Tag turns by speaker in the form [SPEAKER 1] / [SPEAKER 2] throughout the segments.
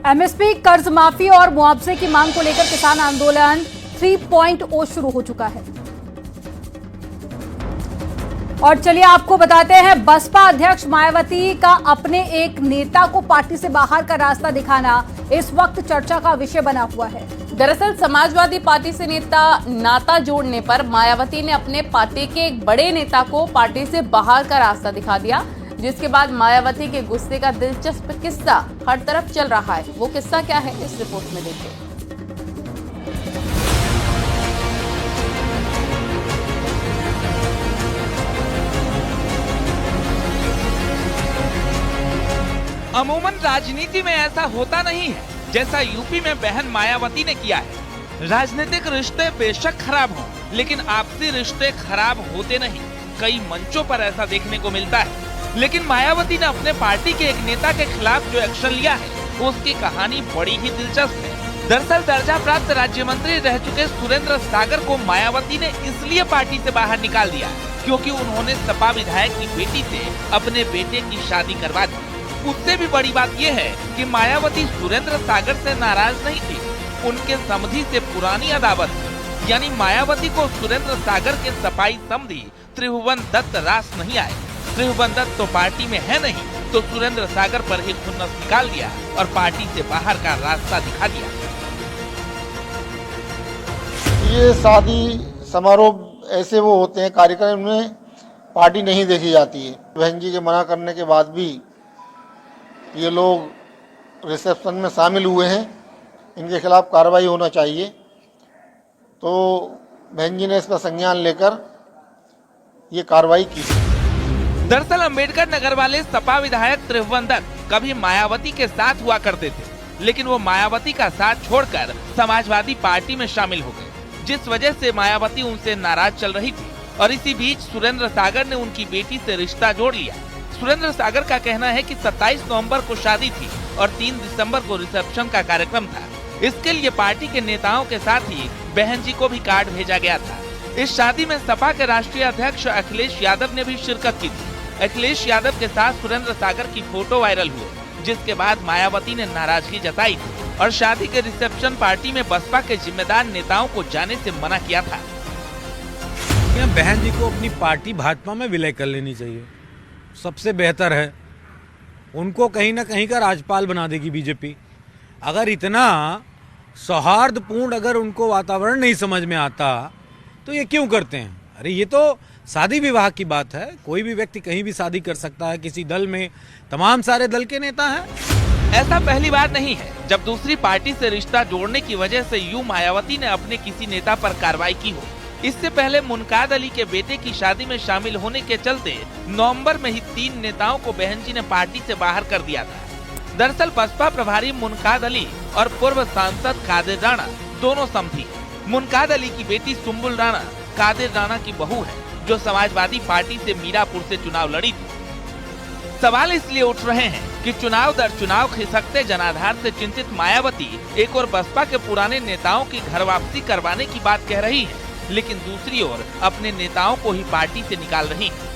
[SPEAKER 1] MSP, कर्ज माफी और मुआवजे की मांग को लेकर किसान आंदोलन 3.0 शुरू हो चुका है। और चलिए आपको बताते हैं, बसपा अध्यक्ष मायावती का अपने एक नेता को पार्टी से बाहर का रास्ता दिखाना इस वक्त चर्चा का विषय बना हुआ है।
[SPEAKER 2] दरअसल समाजवादी पार्टी से नाता जोड़ने पर मायावती ने अपने पार्टी के एक बड़े नेता को पार्टी से बाहर का रास्ता दिखा दिया, जिसके बाद मायावती के गुस्से का दिलचस्प किस्सा हर तरफ चल रहा है। वो किस्सा क्या है, इस रिपोर्ट में देखिए।
[SPEAKER 3] अमूमन राजनीति में ऐसा होता नहीं है जैसा यूपी में बहन मायावती ने किया है। राजनीतिक रिश्ते बेशक खराब हों, लेकिन आपसी रिश्ते खराब होते नहीं। कई मंचों पर ऐसा देखने को मिलता है, लेकिन मायावती ने अपने पार्टी के एक नेता के खिलाफ जो एक्शन लिया है, उसकी कहानी बड़ी ही दिलचस्प है। दरअसल दर्जा प्राप्त राज्य मंत्री रह चुके सुरेंद्र सागर को मायावती ने इसलिए पार्टी से बाहर निकाल दिया क्योंकि उन्होंने सपा विधायक की बेटी से अपने बेटे की शादी करवा दी। उससे भी बड़ी बात यह है कि मायावती सुरेंद्र सागर से नाराज नहीं थी, उनके समधी से पुरानी अदावत थी। यानी मायावती को सुरेंद्र सागर के सपाई समधी त्रिभुवन दत्त रास नहीं आए। त्रिभुवन दत्त तो पार्टी में है नहीं, तो सुरेंद्र सागर पर ही खुन्नस निकाल दिया और पार्टी से बाहर का रास्ता दिखा दिया।
[SPEAKER 4] ये शादी समारोह ऐसे वो होते हैं, कार्यक्रम में पार्टी नहीं देखी जाती है। बहन जी के मना करने के बाद भी ये लोग रिसेप्शन में शामिल हुए हैं, इनके खिलाफ कार्रवाई होना चाहिए। तो बहन जी ने इसका संज्ञान लेकर ये कार्रवाई की।
[SPEAKER 3] दरअसल अम्बेडकर नगर वाले सपा विधायक त्रिभुवन दत्त कभी मायावती के साथ हुआ करते थे, लेकिन वो मायावती का साथ छोड़कर समाजवादी पार्टी में शामिल हो गए, जिस वजह से मायावती उनसे नाराज चल रही थी। और इसी बीच सुरेंद्र सागर ने उनकी बेटी से रिश्ता जोड़ लिया। सुरेंद्र सागर का कहना है कि 27 नवंबर को शादी थी और 3 दिसंबर को रिसेप्शन का कार्यक्रम था। इसके लिए पार्टी के नेताओं के साथ ही बहन जी को भी कार्ड भेजा गया था। इस शादी में सपा के राष्ट्रीय अध्यक्ष अखिलेश यादव ने भी शिरकत की थी। अखिलेश यादव के साथ सुरेंद्र सागर की फोटो वायरल हुई, जिसके बाद मायावती ने नाराजगी जताई थी और शादी के रिसेप्शन पार्टी में बसपा के जिम्मेदार नेताओं को जाने से मना किया था।
[SPEAKER 5] बहन जी को अपनी पार्टी भाजपा में विलय कर लेनी चाहिए, सबसे बेहतर है। उनको कहीं ना कहीं का राज्यपाल बना देगी बीजेपी। अगर इतना सौहार्दपूर्ण अगर उनको वातावरण नहीं समझ में आता तो ये क्यों करते हैं? अरे ये तो शादी विवाह की बात है, कोई भी व्यक्ति कहीं भी शादी कर सकता है। किसी दल में तमाम सारे दल के नेता हैं।
[SPEAKER 3] ऐसा पहली बार नहीं है जब दूसरी पार्टी से रिश्ता जोड़ने की वजह से यूं मायावती ने अपने किसी नेता पर कार्रवाई की हो। इससे पहले मुनकाद अली के बेटे की शादी में शामिल होने के चलते नवंबर में ही 3 नेताओं को बहन जी ने पार्टी से बाहर कर दिया था। दरअसल बसपा प्रभारी मुनकाद अली और पूर्व सांसद कादिर राणा दोनों समधी। मुनकाद अली की बेटी सुम्बुल राणा कादिर राणा की बहू है, जो समाजवादी पार्टी से मीरापुर से चुनाव लड़ी थी। सवाल इसलिए उठ रहे हैं कि चुनाव दर चुनाव खिसकते जनाधार से चिंतित मायावती एक और बसपा के पुराने नेताओं की घर वापसी करवाने की बात कह रही है, लेकिन दूसरी ओर अपने नेताओं को ही पार्टी से निकाल रही है।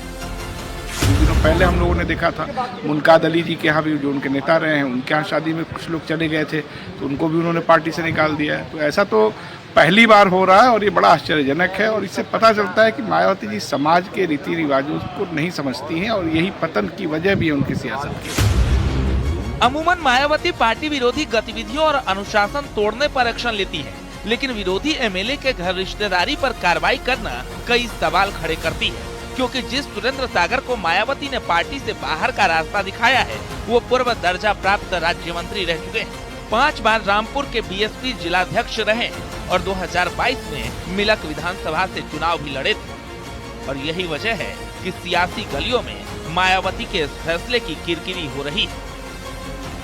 [SPEAKER 6] कुछ दिनों पहले हम लोगों ने देखा था मुनकाद अली जी के यहाँ भी जो उनके नेता रहे हैं, उनके यहाँ शादी में कुछ लोग चले गए थे तो उनको भी उन्होंने पार्टी से निकाल दिया है। तो ऐसा तो पहली बार हो रहा है और ये बड़ा आश्चर्यजनक है। और इससे पता चलता है कि मायावती जी समाज के रीति रिवाजों को नहीं समझती हैं और यही पतन की वजह भी है उनकी सियासत की।
[SPEAKER 3] अमूमन मायावती पार्टी विरोधी गतिविधियों और अनुशासन तोड़ने पर एक्शन लेती है, लेकिन विरोधी एमएलए के घर रिश्तेदारी पर कार्रवाई करना कई सवाल खड़े करती है, क्योंकि जिस सुरेंद्र सागर को मायावती ने पार्टी से बाहर का रास्ता दिखाया है, वो पूर्व दर्जा प्राप्त राज्य मंत्री रह चुके हैं। 5 बार रामपुर के बीएसपी जिलाध्यक्ष रहे और 2022 में मिलक विधानसभा से चुनाव भी लड़े थे। और यही वजह है कि सियासी गलियों में मायावती के इस फैसले की किरकिरी हो रही है।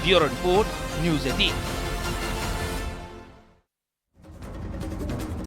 [SPEAKER 3] Bureau report, news 18।